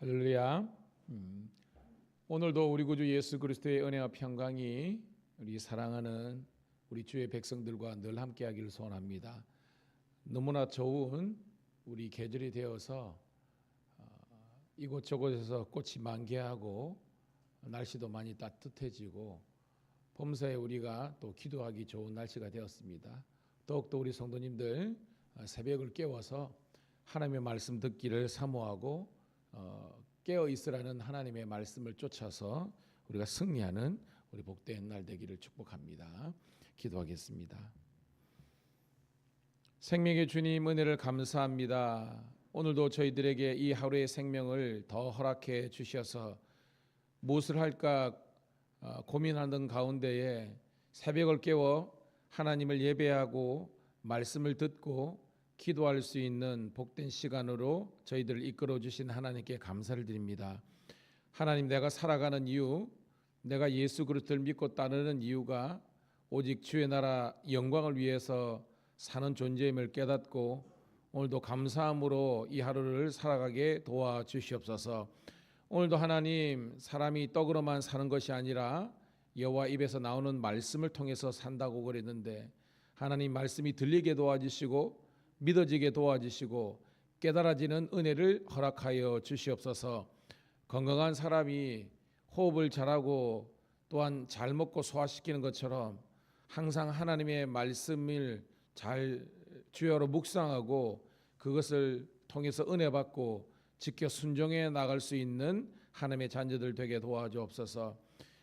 할렐루야. 오늘도 우리 구주 예수 그리스도의 은혜와 평강이 우리 사랑하는 우리 주의 백성들과 늘 함께하기를 소원합니다. 너무나 좋은 우리 계절이 되어서 이곳저곳에서 꽃이 만개하고 날씨도 많이 따뜻해지고 범사에 우리가 또 기도하기 좋은 날씨가 되었습니다. 더욱더 우리 성도님들 새벽을 깨워서 하나님의 말씀 듣기를 사모하고 깨어 있으라는 하나님의 말씀을 쫓아서 우리가 승리하는 우리 복된 날 되기를 축복합니다. 기도하겠습니다. 생명의 주님 은혜를 감사합니다. 오늘도 저희들에게 이 하루의 생명을 더 허락해 주셔서 무엇을 할까 고민하는 가운데에 새벽을 깨워 하나님을 예배하고 말씀을 듣고 기도할 수 있는 복된 시간으로 저희들을 이끌어 주신 하나님께 감사를 드립니다. 하나님, 내가 살아가는 이유, 내가 예수 그리스도를 믿고 따르는 이유가 오직 주의 나라 영광을 위해서 사는 존재임을 깨닫고 오늘도 감사함으로 이 하루를 살아가게 도와주시옵소서. 오늘도 하나님, 사람이 떡으로만 사는 것이 아니라 여호와 입에서 나오는 말씀을 통해서 산다고 그랬는데 하나님 말씀이 들리게 도와주시고 믿어지게 도와주시고 깨달아지는 은혜를 허락하여 주시옵소서. 건강한 사람이 호흡을 잘하고 또한 잘 먹고 소화시키는 것처럼 항상 하나님의 말씀을 잘 주야로 묵상하고 그것을 통해서 은혜 받고 지켜 순종해 나갈 수 있는 하나님의 자녀들 되게 도와주옵소서.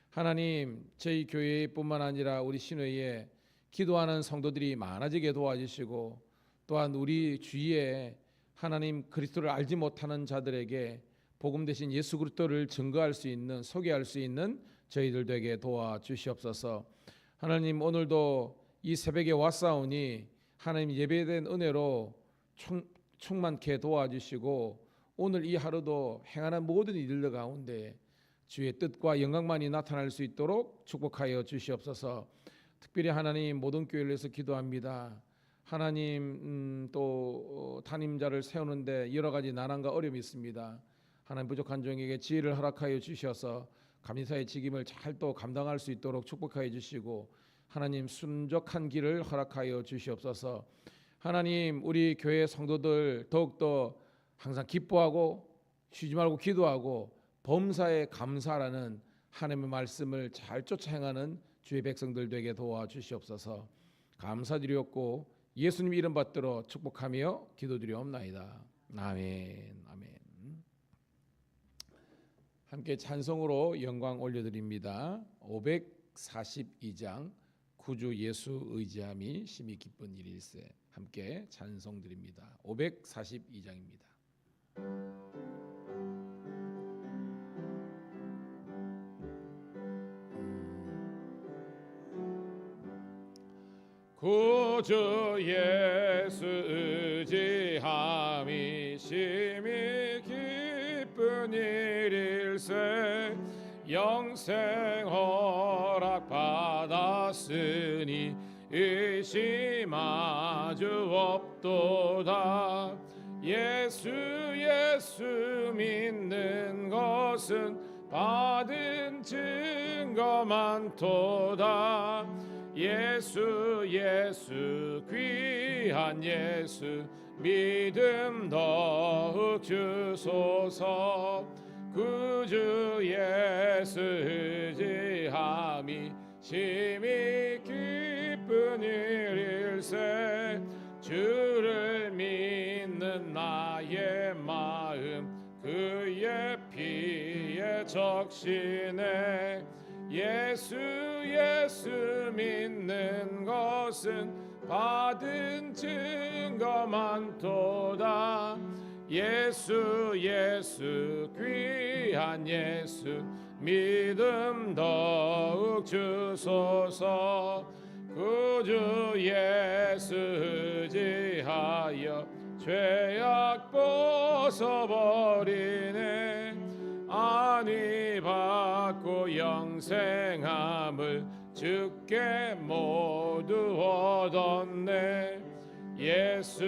하나님, 저희 교회뿐만 아니라 우리 신회에 기도하는 성도들이 많아지게 도와주시고 또한 우리 주위에 하나님 그리스도를 알지 못하는 자들에게 복음 대신 예수 그리스도를 증거할 수 있는, 소개할 수 있는 저희들 되게 도와주시옵소서. 하나님, 오늘도 이 새벽에 왔사오니 하나님 예배된 은혜로 충만케 도와주시고 오늘 이 하루도 행하는 모든 일들 가운데 주의 뜻과 영광만이 나타날 수 있도록 축복하여 주시옵소서. 특별히 하나님 모든 교회를 위해서 기도합니다. 하나님 또 담임자를 세우는데 여러 가지 난항과 어려움이 있습니다. 하나님 부족한 종에게 지혜를 허락하여 주셔서 감리사의 직임을 잘 또 감당할 수 있도록 축복하여 주시고 하나님 순적한 길을 허락하여 주시옵소서. 하나님 우리 교회 성도들 더욱더 항상 기뻐하고 쉬지 말고 기도하고 범사에 감사라는 하나님의 말씀을 잘 쫓아 행하는 주의 백성들 되게 도와주시옵소서. 감사드리옵고 예수님 이름 받들어 축복하며 기도드리옵나이다. 아멘. 아멘. 함께 찬송으로 영광 올려드립니다. 542장 구주 예수 의지함이 심히 기쁜 일일세. 함께 찬송 드립니다. 542장입니다. 구주 예수 의지함이 심히 기쁜 일일세. 영생 허락 받았으니 의심하주 없도다. 예수 믿는 것은 받은 증거 많도다. 예수 귀한 예수 믿음 더욱 주소서. 구주 예수 의지함이 심히 기쁜 일일세. 주를 믿는 나의 마음 그의 피에 적시네. 예수 믿는 것은 받은 증거 많도다. 예수 귀한 예수 믿음 더욱 주소서. 구주 예수 의지하여 죄악 벗어버리네. 안위 받고 영생함을 주께 모두 얻었네. 예수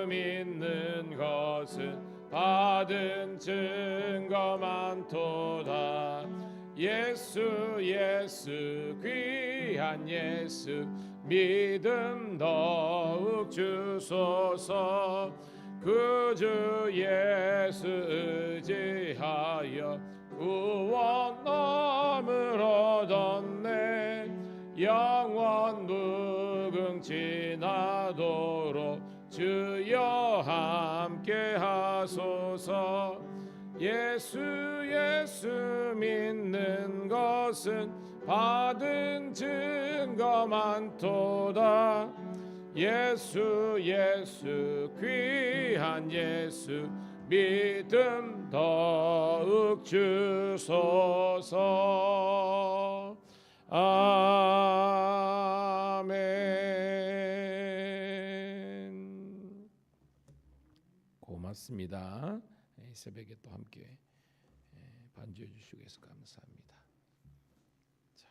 믿는 것은 받은 증거 많도다. 예수 예수 귀한 예수 믿음 더욱 주소서. 그 주 예수 의지하여 구원함을 얻었네. 영원 무궁지나도록 주여 함께 하소서. 예수 예수 믿는 것은 받은 증거 많도다. 예수 예수 귀한 예수 믿음 더욱 주소서. 아멘. 고맙습니다. 이 새벽에 또 함께 반주해 주시고 해서 감사합니다. 자,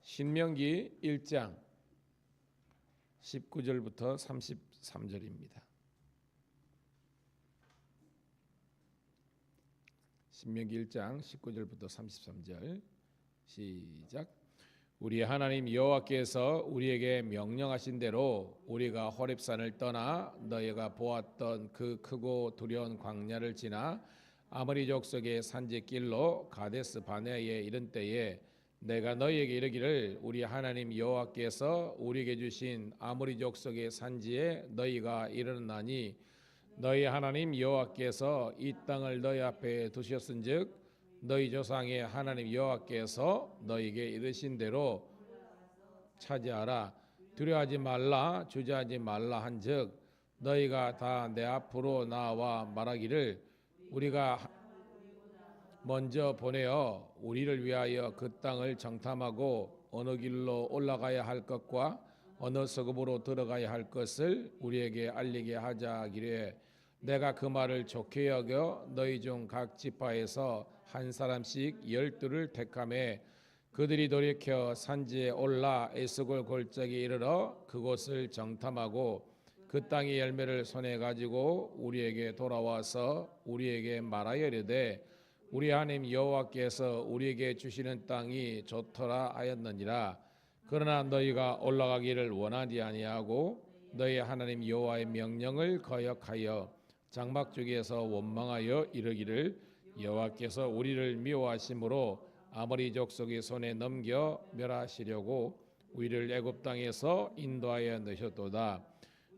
신명기 1장 19절부터 33절입니다. 신명기 1장 19절부터 33절 시작. 우리 하나님 여호와께서 우리에게 명령하신 대로 우리가 호렙산을 떠나 너희가 보았던 그 크고 두려운 광야를 지나 아모리 족속의 산지길로 가데스 바네아에 이른 때에 내가 너희에게 이르기를 우리 하나님 여호와께서 우리에게 주신 아모리 족속의 산지에 너희가 이르렀나니 너희 하나님 여호와께서 이 땅을 너희 앞에 두셨은즉 너희 조상의 하나님 여호와께서 너희에게 이르신 대로 차지하라. 두려워하지 말라 주저하지 말라 한즉 너희가 다 내 앞으로 나와 말하기를 우리가 먼저 보내어 우리를 위하여 그 땅을 정탐하고 어느 길로 올라가야 할 것과 어느 성읍으로 들어가야 할 것을 우리에게 알리게 하자 하기를 내가 그 말을 좋게 여겨 너희 중 각 지파에서 한 사람씩 12를 택하매 그들이 돌이켜 산지에 올라 에스골 골짜기에 이르러 그곳을 정탐하고 그 땅의 열매를 손에 가지고 우리에게 돌아와서 우리에게 말하여 이르되 우리 하나님 여호와께서 우리에게 주시는 땅이 좋더라 하였느니라. 그러나 너희가 올라가기를 원하지 아니하고 너희 하나님 여호와의 명령을 거역하여 장막 중에서 원망하여 이르기를 여호와께서 우리를 미워하심으로 아모리 족속의 손에 넘겨 멸하시려고 우리를 애굽 땅에서 인도하여 넣으셨도다.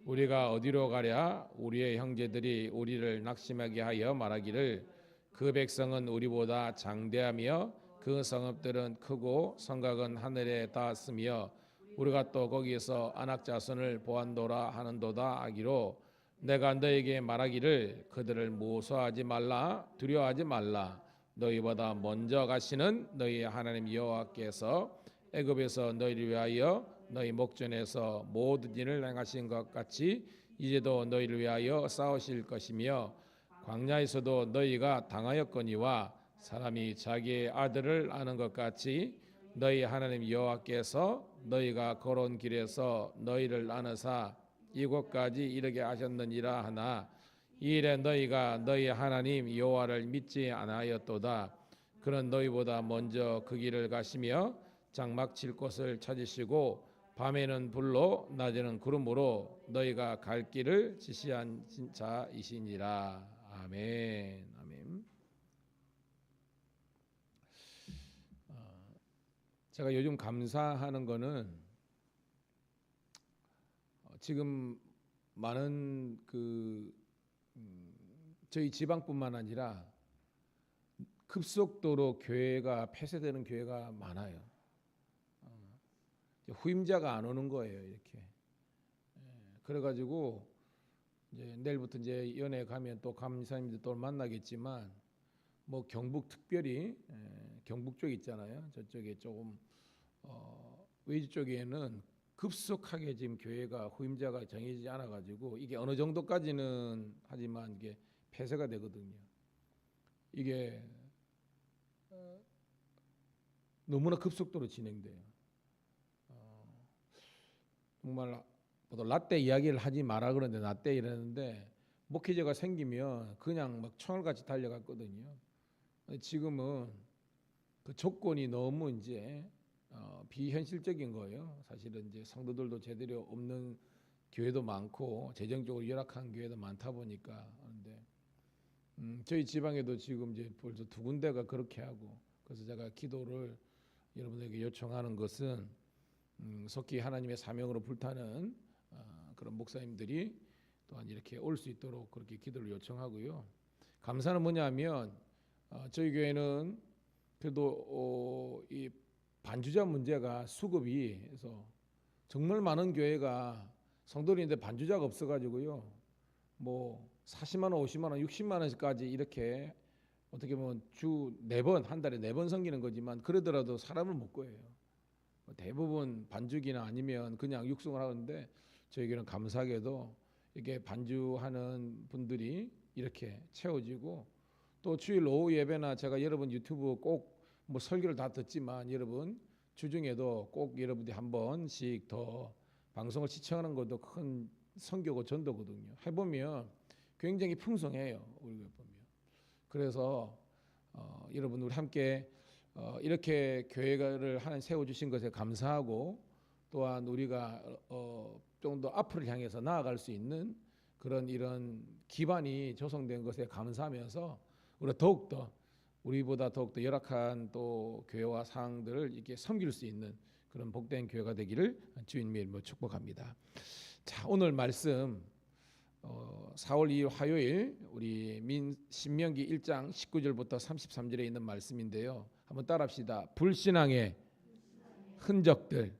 우리가 어디로 가랴? 우리의 형제들이 우리를 낙심하게 하여 말하기를 그 백성은 우리보다 장대하며 그 성읍들은 크고 성곽은 하늘에 닿았으며 우리가 또 거기서 안악 자손을 보았노라 하는도다 하기로 내가 너에게 말하기를 그들을 무서워하지 말라 두려워하지 말라. 너희보다 먼저 가시는 너희 하나님 여호와께서 애굽에서 너희를 위하여 너희 목전에서 모든 일을 행하신 것 같이 이제도 너희를 위하여 싸우실 것이며 광야에서도 너희가 당하였거니와 사람이 자기의 아들을 아는 것 같이 너희 하나님 여호와께서 너희가 걸어온 길에서 너희를 아느사 이곳까지 이르게 하셨느니라 하나 이 일에 너희가 너희 하나님 여호와를 믿지 아니하였도다. 그는 너희보다 먼저 그 길을 가시며 장막 칠 곳을 찾으시고 밤에는 불로 낮에는 구름으로 너희가 갈 길을 지시한 자이시니라. 아멘. 아멘. 제가 요즘 감사하는 거는 지금 많은 저희 지방뿐만 아니라 급속도로 교회가 폐쇄되는 교회가 많아요. 후임자가 안 오는 거예요, 이렇게. 그래가지고 이제 내일부터 이제 연회 가면 또 감사님들 또 만나겠지만 뭐 경북 특별히 경북 쪽 있잖아요. 저쪽에 조금 외지 쪽에는 급속하게 지금 교회가 후임자가 정해지지 않아 가지고 이게 어느 정도까지는 하지만 이게 폐쇄가 되거든요. 이게 너무나 급속도로 진행돼요. 정말 보통 라떼 이야기를 하지 마라 그러는데 라떼 이러는데 목회자가 생기면 그냥 막 총알같이 달려갔거든요. 지금은 그 조건이 너무 이제 비현실적인 거예요. 사실은 이제 성도들도 제대로 없는 교회도 많고 재정적으로 열악한 교회도 많다 보니까. 그런데 저희 지방에도 지금 이제 벌써 두 군데가 그렇게 하고, 그래서 제가 기도를 여러분에게 요청하는 것은 속히 하나님의 사명으로 불타는 그런 목사님들이 또한 이렇게 올 수 있도록 그렇게 기도를 요청하고요. 감사는 뭐냐면 저희 교회는 그래도 이 반주자 문제가 수급이 해서 정말 많은 교회가 성도인데 반주자가 없어가지고요. 뭐 40만 원, 50만 원, 60만 원까지 이렇게 어떻게 보면 주 4번, 한 달에 4번 섬기는 거지만 그러더라도 사람을 못 구해요. 대부분 반주기나 아니면 그냥 육성을 하는데 저희에게는 감사하게도 이게 반주하는 분들이 이렇게 채워지고, 또 주일 오후 예배나 제가 여러분 유튜브 꼭 뭐 설교를 다 듣지만 여러분 주중에도 꼭 여러분들이 한 번씩 더 방송을 시청하는 것도 큰 선교고 전도거든요. 해보면 굉장히 풍성해요. 우리가 보면. 그래서 여러분 우리 함께 이렇게 교회를 하나 세워주신 것에 감사하고, 또한 우리가 좀 더 앞으로 향해서 나아갈 수 있는 그런 이런 기반이 조성된 것에 감사하면서 우리가 더욱더 우리보다 더욱더 열악한 또 교회와 상황들을 이렇게 섬길 수 있는 그런 복된 교회가 되기를 주님의 이름으로 축복합니다. 자, 오늘 말씀 4월 2일 화요일 우리 신명기 1장 19절부터 33절에 있는 말씀인데요. 한번 따라합시다. 불신앙의 흔적들.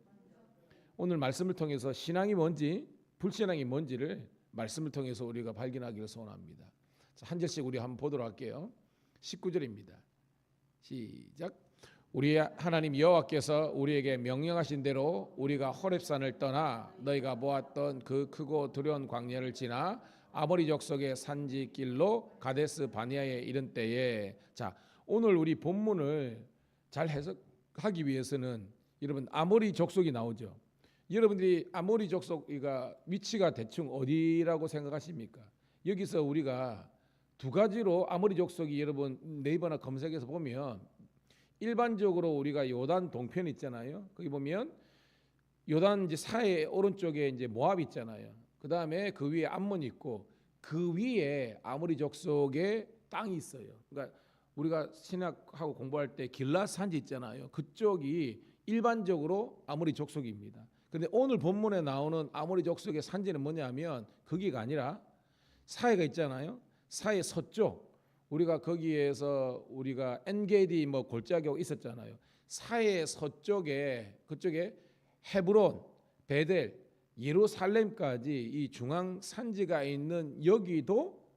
오늘 말씀을 통해서 신앙이 뭔지, 불신앙이 뭔지를 말씀을 통해서 우리가 발견하기를 소원합니다. 자, 한 절씩 우리 한번 보도록 할게요. 19절입니다. 시작. 우리 하나님 여호와께서 우리에게 명령하신 대로 우리가 호렙산을 떠나 너희가 보았던 그 크고 두려운 광야를 지나 아모리 족속의 산지길로 가데스 바네아에 이른 때에, 자, 오늘 우리 본문을 잘 해석하기 위해서는 여러분 아모리 족속이 나오죠. 여러분들이 아모리 족속이가 위치가 대충 어디라고 생각하십니까? 여기서 우리가 두 가지로 아모리 족속이 여러분 네이버나 검색해서 보면, 일반적으로 우리가 요단 동편 있잖아요. 거기 보면 요단 이제 사해 오른쪽에 이제 모압 있잖아요. 그 다음에 그 위에 암몬이 있고 그 위에 아모리 족속의 땅이 있어요. 그러니까 우리가 신학하고 공부할 때 길랏 산지 있잖아요. 그쪽이 일반적으로 아모리 족속입니다. 그런데 오늘 본문에 나오는 아모리 족속의 산지는 뭐냐면 거기가 아니라 사해가 있잖아요. 사해 서쪽, 우리가 거기에서 우리가 엔게디 뭐 골짜기가 있었잖아요. 사해 서쪽에 그쪽에 헤브론, 베델, 예루살렘까지 이 중앙 산지가 있는 여기도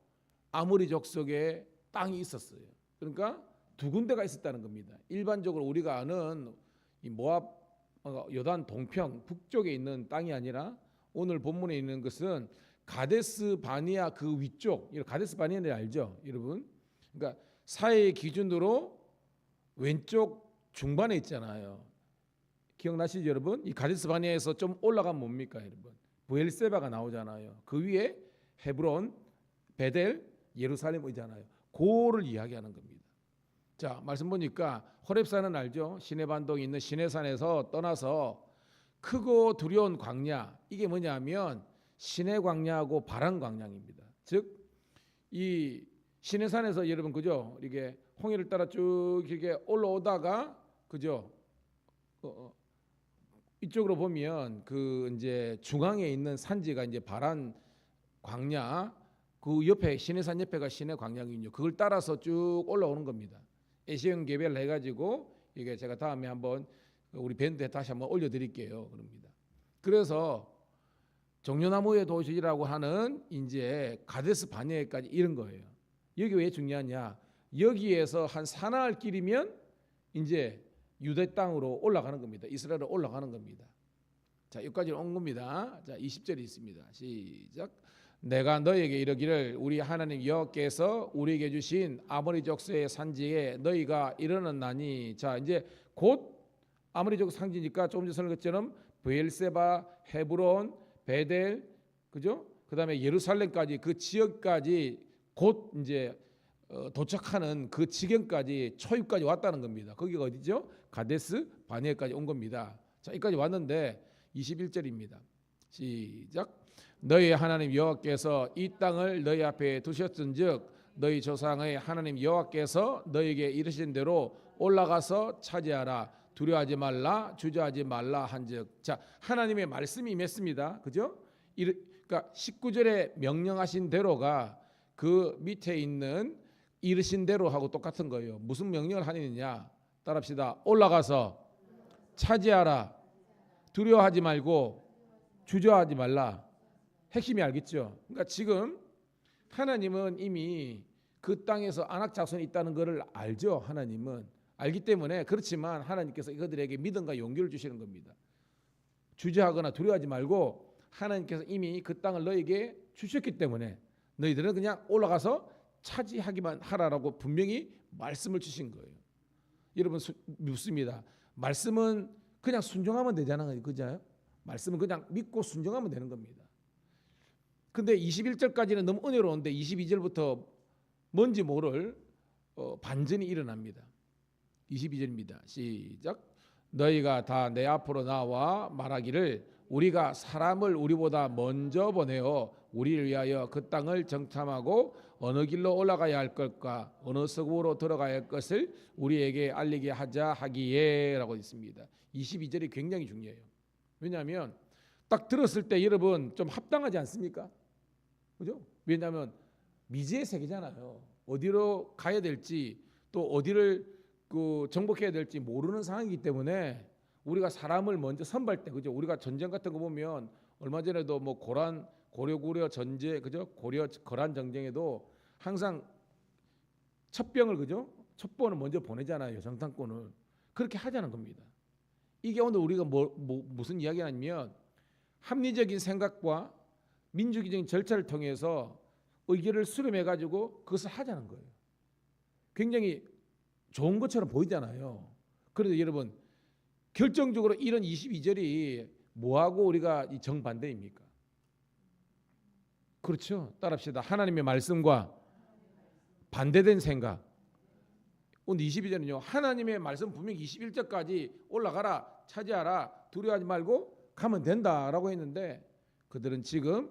아모리 족속의 땅이 있었어요. 그러니까 두 군데가 있었다는 겁니다. 일반적으로 우리가 아는 이 모압 요단 동편 북쪽에 있는 땅이 아니라 오늘 본문에 있는 것은 가데스 바네아 그 위쪽, 가데스 바네아를 알죠, 여러분? 그러니까 사해의 기준으로 왼쪽 중반에 있잖아요. 기억나시죠, 여러분? 이 가데스 바네아에서 좀 올라가면 뭡니까, 여러분? 브엘세바가 나오잖아요. 그 위에 헤브론, 베델, 예루살렘이잖아요. 그거를 이야기하는 겁니다. 자, 말씀 보니까 호렙산은 알죠? 시내반동에 있는 시내산에서 떠나서 크고 두려운 광야, 이게 뭐냐면 시내 광야하고 바란 광야입니다. 즉 이 시내산에서 여러분 그죠? 이게 홍해를 따라 쭉 이렇게 올라오다가 그죠? 이쪽으로 보면 그 이제 중앙에 있는 산지가 이제 바란 광야, 그 옆에 시내산 옆에가 시내 광야군요. 그걸 따라서 쭉 올라오는 겁니다. 에시온 개별 해가지고 이게 제가 다음에 한번 우리 밴드에 다시 한번 올려드릴게요. 그럽니다. 그래서 종려나무의 도시라고 하는 이제 가데스 바네아까지 이런 거예요. 여기 왜 중요하냐? 여기에서 한 사나흘 길이면 이제 유대 땅으로 올라가는 겁니다. 이스라엘로 올라가는 겁니다. 자, 여기까지 온 겁니다. 자, 20절이 있습니다. 시작. 내가 너에게 이르기를 우리 하나님 여호와께서 우리에게 주신 아모리 족속의 산지에 너희가 이르렀나니, 자, 이제 곧 아모리 족속 산지니까 조금 전에 설명했처럼 브엘세바, 헤브론, 베델, 그죠? 그다음에 예루살렘까지 그 지역까지 곧 이제 도착하는 그 지경까지 초입까지 왔다는 겁니다. 거기가 어디죠? 가데스 바네까지 온 겁니다. 자, 여기까지 왔는데 21절입니다. 시작. 너희 하나님 여호와께서 이 땅을 너희 앞에 두셨은즉 너희 조상의 하나님 여호와께서 너희에게 이르신 대로 올라가서 차지하라. 두려워하지 말라, 주저하지 말라 한즉. 자, 하나님의 말씀이 임했습니다. 그죠? 그러니까 19절에 명령하신 대로가 그 밑에 있는 이르신 대로 하고 똑같은 거예요. 무슨 명령을 하느냐? 따라합시다. 올라가서 차지하라. 두려워하지 말고 주저하지 말라. 핵심이 알겠죠? 그러니까 지금 하나님은 이미 그 땅에서 안악 자손이 있다는 것을 알죠. 하나님은 알기 때문에, 그렇지만 하나님께서 이들에게 믿음과 용기를 주시는 겁니다. 주저하거나 두려워하지 말고 하나님께서 이미 그 땅을 너에게 주셨기 때문에 너희들은 그냥 올라가서 차지하기만 하라라고 분명히 말씀을 주신 거예요. 여러분 묻습니다. 말씀은 그냥 순종하면 되잖아요. 그죠? 말씀은 그냥 믿고 순종하면 되는 겁니다. 근데 21절까지는 너무 은혜로운데 22절부터 뭔지 모를 반전이 일어납니다. 22절입니다. 시작. 너희가 다 내 앞으로 나와 말하기를 우리가 사람을 우리보다 먼저 보내어 우리를 위하여 그 땅을 정탐하고 어느 길로 올라가야 할 것과 어느 서구로 들어가야 할 것을 우리에게 알리게 하자 하기에 라고 있습니다. 22절이 굉장히 중요해요. 왜냐하면 딱 들었을 때 여러분 좀 합당하지 않습니까? 그죠? 왜냐하면 미지의 세계잖아요. 어디로 가야 될지 또 어디를 정복해야 될지 모르는 상황이기 때문에 우리가 사람을 먼저 선발 때, 그죠? 우리가 전쟁 같은 거 보면 얼마 전에도 뭐 고려 전제, 그죠? 고려 거란 전쟁에도 항상 첩병을, 그죠? 첩보는 먼저 보내잖아요. 정탐꾼을. 그렇게 하자는 겁니다. 이게 오늘 우리가 무슨 이야기냐면 합리적인 생각과 민주적인 절차를 통해서 의견을 수렴해 가지고 그것을 하자는 거예요. 굉장히 좋은 것처럼 보이잖아요. 그래서 여러분 결정적으로 이런 22절이 뭐하고 우리가 정반대입니까? 그렇죠. 따라합시다. 하나님의 말씀과 반대된 생각. 오늘 22절은요. 하나님의 말씀 분명히 21절까지 올라가라, 차지하라, 두려워하지 말고 가면 된다라고 했는데 그들은 지금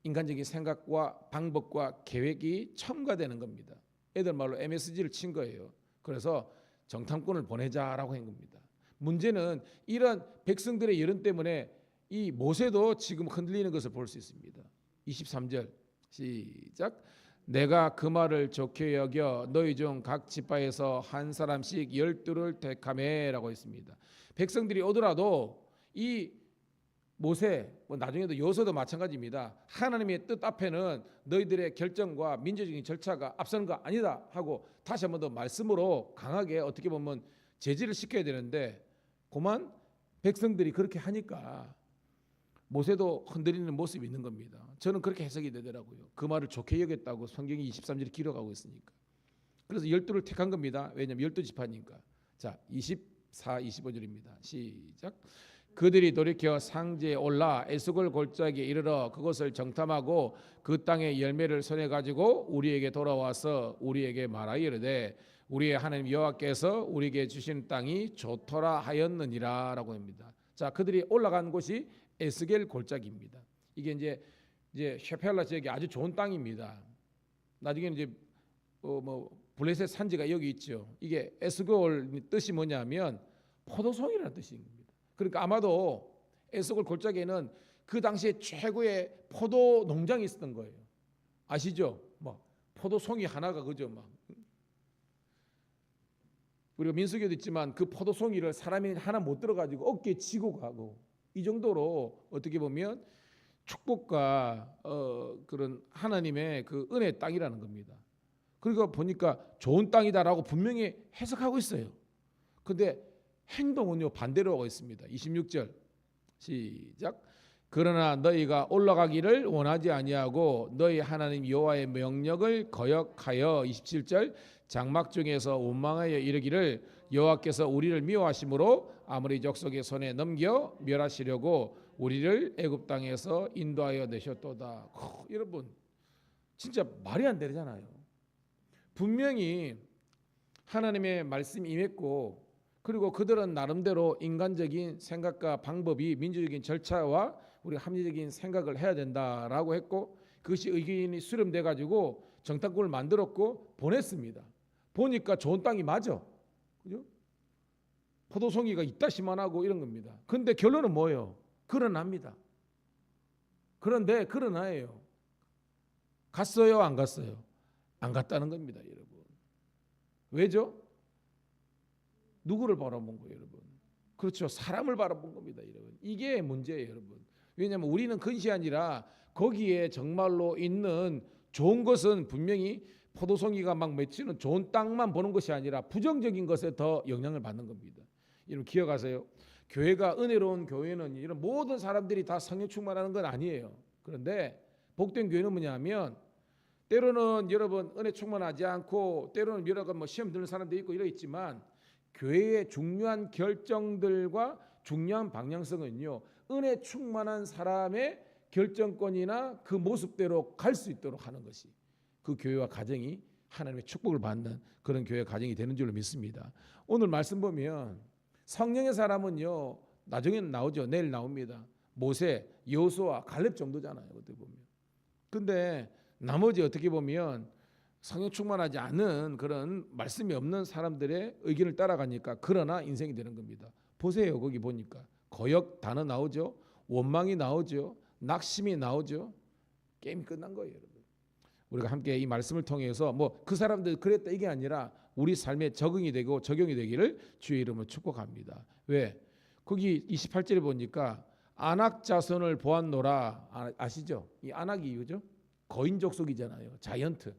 인간적인 생각과 방법과 계획이 첨가되는 겁니다. 애들 말로 MSG를 친 거예요. 그래서 정탐꾼을 보내자라고 한 겁니다. 문제는 이런 백성들의 여론 때문에 이 모세도 지금 흔들리는 것을 볼 수 있습니다. 23절 시작. 내가 그 말을 좋게 여겨 너희 중 각 지파에서 한 사람씩 12를 택하매라고 했습니다. 백성들이 오더라도 이 모세, 나중에도 여호수아도 마찬가지입니다. 하나님의 뜻 앞에는 너희들의 결정과 민주적인 절차가 앞서는 거 아니다 하고 다시 한번 더 말씀으로 강하게 어떻게 보면 제지를 시켜야 되는데 그만 백성들이 그렇게 하니까 모세도 흔들리는 모습이 있는 겁니다. 저는 그렇게 해석이 되더라고요. 그 말을 좋게 여겼다고 성경이 23절에 기록하고 있으니까. 그래서 12를 택한 겁니다. 왜냐하면 12지파니까. 자, 24, 25절입니다. 시작. 그들이 돌이켜 상지에 올라 에스골 골짜기에 이르러 그것을 정탐하고 그 땅의 열매를 손에 가지고 우리에게 돌아와서 우리에게 말하여 이르되 우리의 하나님 여호와께서 우리에게 주신 땅이 좋더라 하였느니라라고 합니다. 자, 그들이 올라간 곳이 에스겔 골짜기입니다. 이게 이제 셰펠라 지역이 아주 좋은 땅입니다. 나중에는 이제 블레셋 산지가 여기 있죠. 이게 에스골 뜻이 뭐냐면 포도송이라는 뜻입니다. 그러니까 아마도 에스골 골짜기에는 그 당시에 최고의 포도 농장이 있었던 거예요. 아시죠? 포도송이 하나가 그죠? 우리가 민수기에도 있지만 그 포도송이를 사람이 하나 못 들어가지고 어깨에 지고 가고 이 정도로 어떻게 보면 축복과 그런 하나님의 그 은혜의 땅이라는 겁니다. 그러니까 보니까 좋은 땅이다라고 분명히 해석하고 있어요. 근데 행동은요 반대로 하고 있습니다. 26절 시작. 그러나 너희가 올라가기를 원하지 아니하고 너희 하나님 여호와의 명령을 거역하여 27절 장막 중에서 원망하여 이르기를 여호와께서 우리를 미워하심으로 아무리 족속의 손에 넘겨 멸하시려고 우리를 애굽 땅에서 인도하여 내셨도다. 여러분 진짜 말이 안 되잖아요. 분명히 하나님의 말씀이 임했고, 그리고 그들은 나름대로 인간적인 생각과 방법이, 민주적인 절차와 우리 합리적인 생각을 해야 된다라고 했고, 그것이 의견이 수렴돼 가지고 정탐꾼을 만들었고 보냈습니다. 보니까 좋은 땅이 맞아, 그죠? 포도송이가 이따시만하고 이런 겁니다. 근데 결론은 뭐예요? 그러납니다. 그런데 그러나예요. 갔어요, 안 갔어요? 안 갔다는 겁니다, 여러분. 왜죠? 누구를 바라본 거예요, 여러분? 그렇죠, 사람을 바라본 겁니다, 여러분. 이게 문제예요, 여러분. 왜냐하면 우리는 그것이 아니라 거기에 정말로 있는 좋은 것은 분명히 포도송이가 막 맺히는 좋은 땅만 보는 것이 아니라 부정적인 것에 더 영향을 받는 겁니다. 여러분 기억하세요. 교회가 은혜로운 교회는 이런 모든 사람들이 다 성령 충만하는 건 아니에요. 그런데 복된 교회는 뭐냐면, 때로는 여러분 은혜 충만하지 않고 때로는 여러 가지 시험 드는 사람도 있고 이러 있지만, 교회의 중요한 결정들과 중요한 방향성은요, 은혜 충만한 사람의 결정권이나 그 모습대로 갈 수 있도록 하는 것이 그 교회와 가정이 하나님의 축복을 받는 그런 교회 가정이 되는 줄로 믿습니다. 오늘 말씀 보면 성령의 사람은요, 나중에는 나오죠. 내일 나옵니다. 모세, 여호수아, 갈렙 정도잖아요, 어떻게 보면. 근데 나머지 어떻게 보면 성령 충만하지 않은 그런 말씀이 없는 사람들의 의견을 따라가니까 그러나 인생이 되는 겁니다. 보세요, 거기 보니까 거역 단어 나오죠, 원망이 나오죠, 낙심이 나오죠. 게임이 끝난 거예요, 여러분. 우리가 함께 이 말씀을 통해서 그 사람들 그랬다 이게 아니라 우리 삶에 적응이 되고 적용이 되기를 주의 이름으로 축복합니다. 왜? 거기 28절에 보니까 아낙 자손을 보았노라. 아시죠? 이 아낙이 이거죠? 거인 족속이잖아요. 자이언트.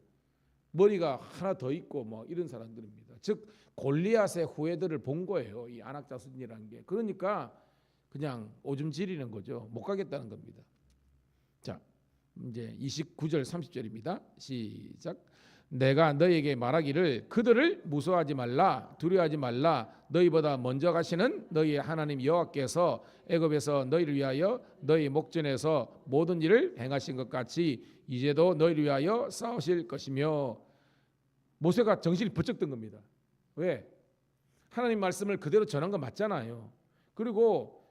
머리가 하나 더 있고 이런 사람들입니다. 즉 골리앗의 후예들을 본 거예요, 이 아낙 자손이라는 게. 그러니까 그냥 오줌 지리는 거죠. 못 가겠다는 겁니다. 자, 이제 29절 30절입니다. 시작. 내가 너희에게 말하기를 그들을 무서워하지 말라, 두려워하지 말라. 너희보다 먼저 가시는 너희의 하나님 여호와께서 애굽에서 너희를 위하여 너희 목전에서 모든 일을 행하신 것 같이 이제도 너희를 위하여 싸우실 것이며. 모세가 정신이 번쩍 든 겁니다. 왜? 하나님 말씀을 그대로 전한 거 맞잖아요.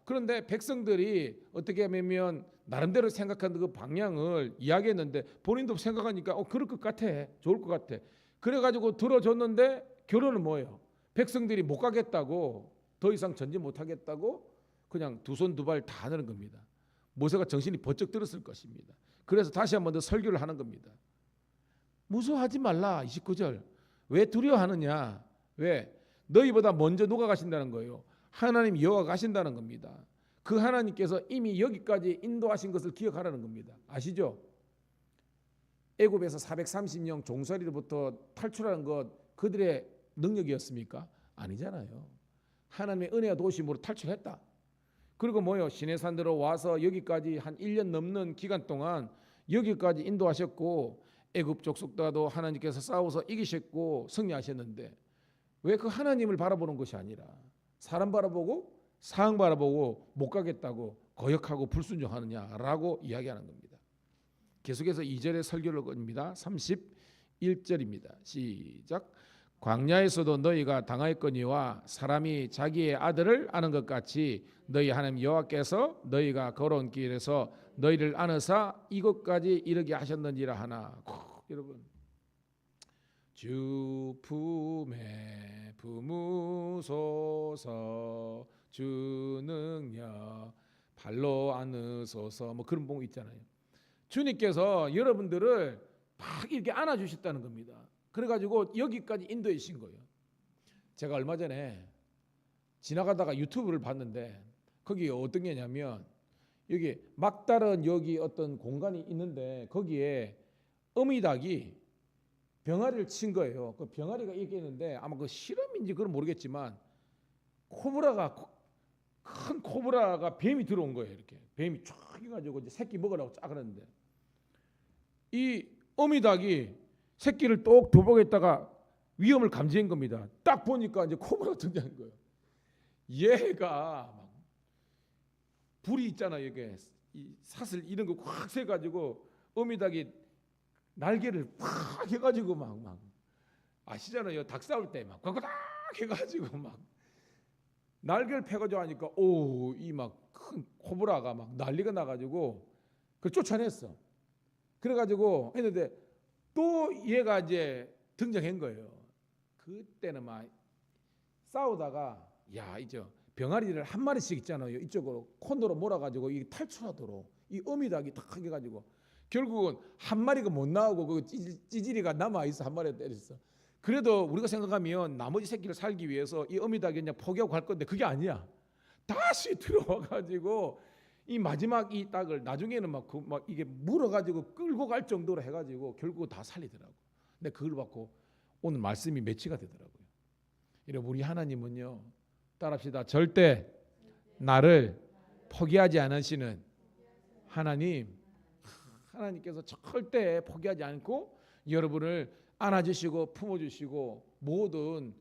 그런데 백성들이 어떻게 하면 나름대로 생각하는 그 방향을 이야기했는데 본인도 생각하니까 그럴 것 같아, 좋을 것 같아. 그래가지고 들어줬는데 결론은 뭐예요? 백성들이 못 가겠다고, 더 이상 전진 못 하겠다고 그냥 두 손 두 발 다 하는 겁니다. 모세가 정신이 번쩍 들었을 것입니다. 그래서 다시 한 번 더 설교를 하는 겁니다. 무서워하지 말라. 29절. 왜 두려워하느냐? 왜? 너희보다 먼저 누가 가신다는 거예요? 하나님 여호와가 가신다는 겁니다. 그 하나님께서 이미 여기까지 인도하신 것을 기억하라는 겁니다. 아시죠? 애굽에서 430년 종살이로부터 탈출하는 것 그들의 능력이었습니까? 아니잖아요. 하나님의 은혜와 도우심으로 탈출했다. 그리고 시내산대로 와서 여기까지 한 1년 넘는 기간 동안 여기까지 인도하셨고, 애굽 족속과도 하나님께서 싸워서 이기셨고 승리하셨는데, 왜 그 하나님을 바라보는 것이 아니라 사람 바라보고 상황 바라보고 못 가겠다고 거역하고 불순종하느냐라고 이야기하는 겁니다. 계속해서 2절의 설교를 겁니다. 31절입니다. 시작. 광야에서도 너희가 당하였거니와 사람이 자기의 아들을 아는 것 같이 너희 하나님 여호와께서 너희가 걸어온 길에서 너희를 안으사 이곳까지 이르게 하셨느니라 하나. 여러분, 주 품에 품으소서 주 능력 발로 안으소서 그런 봉 있잖아요. 주님께서 여러분들을 막 이렇게 안아주셨다는 겁니다. 그래가지고 여기까지 인도해 주신 거예요. 제가 얼마 전에 지나가다가 유튜브를 봤는데 거기 어떤 게냐면, 여기 막다른 여기 어떤 공간이 있는데 거기에 어미닭이 병아리를 친 거예요. 그 병아리가 이렇게 있는데 아마 그 실험인지 그건 모르겠지만 큰 코브라가 뱀이 들어온 거예요. 이렇게 뱀이 쫙 해가지고 이제 새끼 먹으라고 쫙 그러는데, 이 어미닭이 새끼를 똑 돌보겠다가 위험을 감지한 겁니다. 딱 보니까 이제 코브라가 등장한 거예요. 얘가 막 불이 있잖아요. 이게 이 사슬 이런 거 확 세가지고 어미닭이 날개를 확 해가지고 막 아시잖아요. 닭 싸울 때 막 꽉꽉 해가지고 막 날개를 펴가지고 하니까 이 막 큰 코브라가 막 난리가 나가지고 그걸 쫓아냈어. 그래가지고 했는데 또 얘가 이제 등장한 거예요. 그때는 막 싸우다가 이제 병아리를 한 마리씩 있잖아요. 이쪽으로 코너로 몰아가지고 이 탈출하도록 이 어미닭이 탁 해가지고 결국은 한 마리가 못 나오고 그 찌질이가 남아 있어. 한 마리가 때렸어. 그래도 우리가 생각하면 나머지 새끼를 살기 위해서 이 어미닭이 그냥 포기하고 갈 건데 그게 아니야. 다시 들어와가지고 이 마지막 이 닭을 나중에는 막 이게 물어가지고 끌고 갈 정도로 해가지고 결국 다 살리더라고. 근데 그걸 받고 오늘 말씀이 매치가 되더라고요. 여러분 우리 하나님은요, 따라합시다. 절대 나를 포기하지 않으시는 하나님. 하나님께서 절대 포기하지 않고 여러분을 안아주시고 품어주시고 모든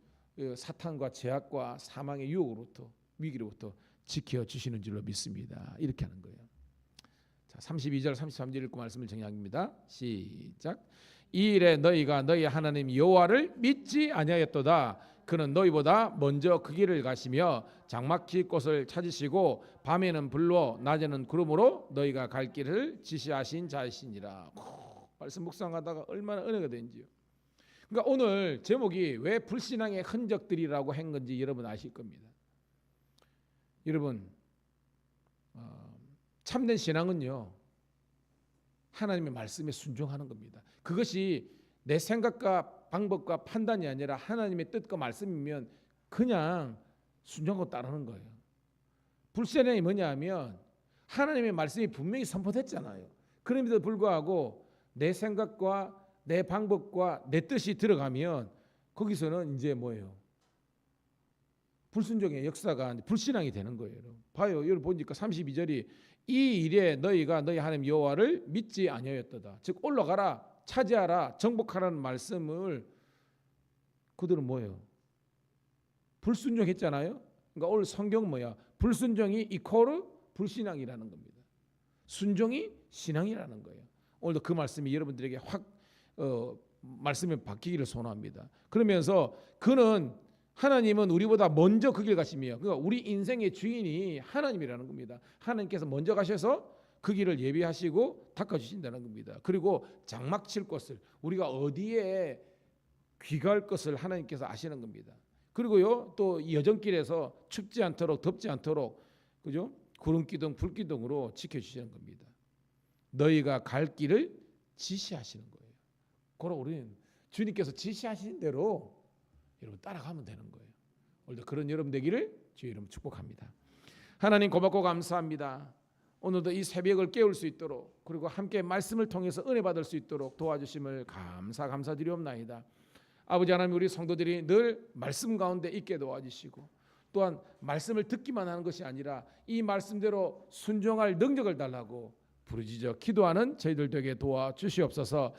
사탄과 죄악과 사망의 유혹으로부터 위기로부터 지켜주시는 줄로 믿습니다. 이렇게 하는 거예요. 자, 32절 33절 읽고 말씀을 정리합니다. 시작. 이 일에 너희가 너희 하나님 여호와를 믿지 아니하였도다. 그는 너희보다 먼저 그 길을 가시며 장막칠 곳을 찾으시고 밤에는 불로 낮에는 구름으로 너희가 갈 길을 지시하신 자이시니라. 말씀 묵상하다가 얼마나 은혜가 된지요. 그러니까 오늘 제목이 왜 불신앙의 흔적들이라고 한 건지 여러분 아실 겁니다. 여러분 참된 신앙은요, 하나님의 말씀에 순종하는 겁니다. 그것이 내 생각과 방법과 판단이 아니라 하나님의 뜻과 말씀이면 그냥 순종하고 따르는 거예요. 불신앙이 뭐냐 하면 하나님의 말씀이 분명히 선포됐잖아요. 그럼에도 불구하고 내 생각과 내 방법과 내 뜻이 들어가면 거기서는 이제 뭐예요? 불순종의 역사가 불신앙이 되는 거예요. 여러분. 봐요. 여러분 보니까 32절이 이 일에 너희가 너희 하나님 여호와를 믿지 아니하였도다. 즉 올라가라, 차지하라, 정복하라는 말씀을 그들은 뭐예요? 불순종했잖아요. 그러니까 오늘 성경은 뭐야? 불순종이 이코르 불신앙이라는 겁니다. 순종이 신앙이라는 거예요. 오늘도 그 말씀이 여러분들에게 확 말씀이 바뀌기를 소원합니다. 그러면서 하나님은 우리보다 먼저 그 길 가시며, 그러니까 우리 인생의 주인이 하나님이라는 겁니다. 하나님께서 먼저 가셔서 그 길을 예비하시고 닦아주신다는 겁니다. 그리고 장막 칠 것을, 우리가 어디에 귀가할 것을 하나님께서 아시는 겁니다. 그리고요, 또 여정길에서 춥지 않도록 덥지 않도록, 그죠? 구름기둥 불기둥으로 지켜주시는 겁니다. 너희가 갈 길을 지시하시는 거예요. 그럼 우리는 주님께서 지시하신 대로 여러분 따라가면 되는 거예요. 오늘도 그런 여러분 되기를 주의 이름 축복합니다. 하나님 고맙고 감사합니다. 오늘도 이 새벽을 깨울 수 있도록, 그리고 함께 말씀을 통해서 은혜 받을 수 있도록 도와주심을 감사드리옵나이다. 아버지 하나님, 우리 성도들이 늘 말씀 가운데 있게 도와주시고, 또한 말씀을 듣기만 하는 것이 아니라 이 말씀대로 순종할 능력을 달라고 부르짖어 기도하는 저희들 되게 도와주시옵소서.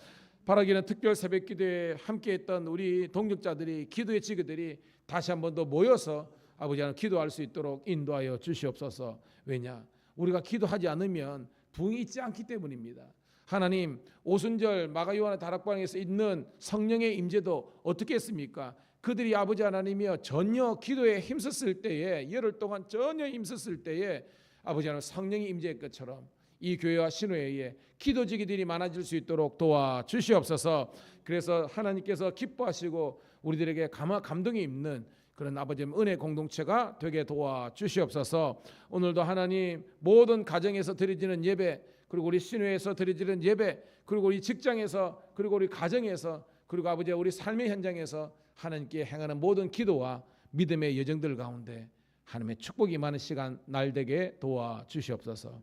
바라기는 특별 새벽 기도에 함께했던 우리 동역자들이, 기도의 지그들이 다시 한 번 더 모여서 아버지 하나님 기도할 수 있도록 인도하여 주시옵소서. 왜냐? 우리가 기도하지 않으면 부흥이 있지 않기 때문입니다. 하나님, 오순절 마가요한의 다락방에서 있는 성령의 임재도 어떻게 했습니까? 그들이 아버지 하나님이여 전혀 기도에 힘썼을 때에, 열흘 동안 전혀 힘썼을 때에 아버지 하나님 성령이 임재할 것처럼 이 교회와 신호회에 기도지기들이 많아질 수 있도록 도와주시옵소서. 그래서 하나님께서 기뻐하시고 우리들에게 감동이 있는 그런 아버지 은혜 공동체가 되게 도와주시옵소서. 오늘도 하나님 모든 가정에서 드려지는 예배, 그리고 우리 신회에서 드려지는 예배, 그리고 우리 직장에서, 그리고 우리 가정에서, 그리고 아버지 우리 삶의 현장에서 하나님께 행하는 모든 기도와 믿음의 여정들 가운데 하나님의 축복이 많은 시간 날 되게 도와주시옵소서.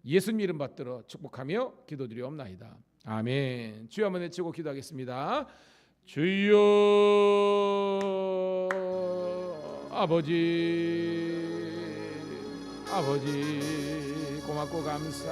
예수님 이름 받들어 축복하며 기도드리옵나이다. 아멘. 주여 한번 외치고 기도하겠습니다. 주여, 아버지 고맙고 감사